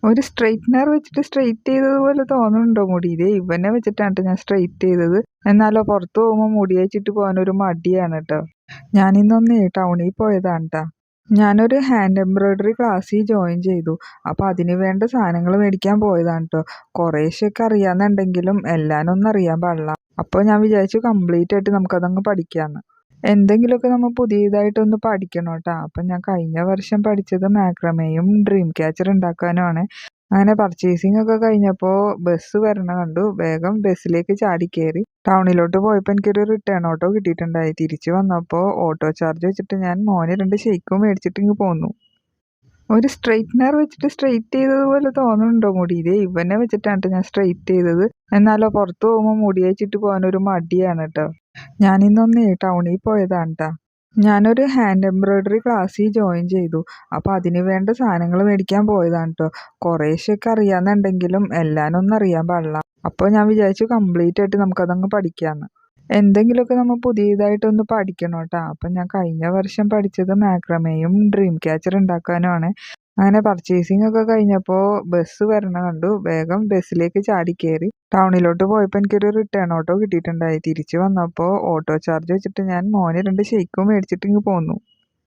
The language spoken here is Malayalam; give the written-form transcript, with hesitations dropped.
ഒരു സ്ട്രെയിറ്റ്നർ വെച്ചിട്ട് സ്ട്രെയിറ്റ് ചെയ്തതുപോലെ തോന്നുന്നുണ്ടോ മുടി? ദേ ഇവനെ വെച്ചിട്ടാണ് ട്ടോ ഞാൻ സ്ട്രെയിറ്റ് ചെയ്തത്. എന്നാലോ പുറത്ത് പോകുമ്പോൾ മുടി അഴിച്ചിട്ട് പോകാനൊരു മടിയാണ് ട്ടോ. ഞാനിന്നൊന്നേ ടൗണിൽ പോയതാണ് ട്ടാ. ഞാനൊരു ഹാൻഡ് എംബ്രോയിഡറി ക്ലാസ്സിൽ ജോയിൻ ചെയ്തു. അപ്പോൾ അതിന് വേണ്ട സാധനങ്ങൾ മേടിക്കാൻ പോയതാണ് ട്ടോ. കുറേശ്ശെയൊക്കെ അറിയാമെന്നുണ്ടെങ്കിലും എല്ലാനൊന്നും അറിയാൻ പാടില്ല. അപ്പോൾ ഞാൻ വിചാരിച്ചു കംപ്ലീറ്റ് ആയിട്ട് നമുക്കതങ്ങ് പഠിക്കാമെന്ന്. എന്തെങ്കിലുമൊക്കെ നമ്മൾ പുതിയതായിട്ടൊന്ന് പഠിക്കണം ട്ടോ. അപ്പം ഞാൻ കഴിഞ്ഞ വർഷം പഠിച്ചത് മാക്രമേയും ഡ്രീം ക്യാച്ചർ ഉണ്ടാക്കാനുമാണ്. അങ്ങനെ പർച്ചേസിംഗ് ഒക്കെ കഴിഞ്ഞപ്പോൾ ബസ് വരണ കണ്ടു. വേഗം ബസ്സിലേക്ക് ചാടി കയറി. ടൗണിലോട്ട് പോയപ്പോൾ എനിക്കൊരു റിട്ടേൺ ഓട്ടോ കിട്ടിയിട്ടുണ്ടായി. തിരിച്ചു വന്നപ്പോൾ ഓട്ടോ ചാർജ് വെച്ചിട്ട് ഞാൻ മോന് 2 ഷെയ്ക്കും മേടിച്ചിട്ട് ഇങ്ങ് പോന്നു. ഒരു സ്ട്രെയിറ്റ്നർ വെച്ചിട്ട് സ്ട്രെയിറ്റ് ചെയ്തതുപോലെ തോന്നുന്നുണ്ടോ മുടി? ദേ ഇവനെ വെച്ചിട്ടാണ് ട്ടോ ഞാൻ സ്ട്രെയിറ്റ് ചെയ്തത്. എന്നാലോ പുറത്ത് പോകുമ്പോൾ മുടി അഴിച്ചിട്ട് പോകാനൊരു മടിയാണ് ട്ടോ. ഞാനിന്നൊന്നേ ടൗണിൽ പോയതാണ് ട്ടാ. ഞാനൊരു ഹാൻഡ് എംബ്രോയിഡറി ക്ലാസ്സിൽ ജോയിൻ ചെയ്തു. അപ്പോൾ അതിന് വേണ്ട സാധനങ്ങൾ മേടിക്കാൻ പോയതാണ് ട്ടോ. കുറേശ്ശെയൊക്കെ അറിയാമെന്നുണ്ടെങ്കിലും എല്ലാനൊന്നും അറിയാൻ പാടില്ല. അപ്പോൾ ഞാൻ വിചാരിച്ചു കംപ്ലീറ്റ് ആയിട്ട് നമുക്കതങ്ങ് പഠിക്കാമെന്ന്. എന്തെങ്കിലുമൊക്കെ നമ്മൾ പുതിയതായിട്ടൊന്ന് പഠിക്കണം ട്ടോ. അപ്പം ഞാൻ കഴിഞ്ഞ വർഷം പഠിച്ചത് മാക്രമേയും ഡ്രീം ക്യാച്ചർ ഉണ്ടാക്കാനുമാണ്. അങ്ങനെ പർച്ചേസിംഗ് ഒക്കെ കഴിഞ്ഞപ്പോൾ ബസ് വരണ കണ്ടു. വേഗം ബസ്സിലേക്ക് ചാടി കയറി. ടൗണിലോട്ട് പോയപ്പോൾ എനിക്കൊരു റിട്ടേൺ ഓട്ടോ കിട്ടിയിട്ടുണ്ടായി. തിരിച്ചു വന്നപ്പോൾ ഓട്ടോ ചാർജ് വെച്ചിട്ട് ഞാൻ മോന് 2 ഷെയ്ക്കും മേടിച്ചിട്ട് ഇങ്ങ് പോന്നു.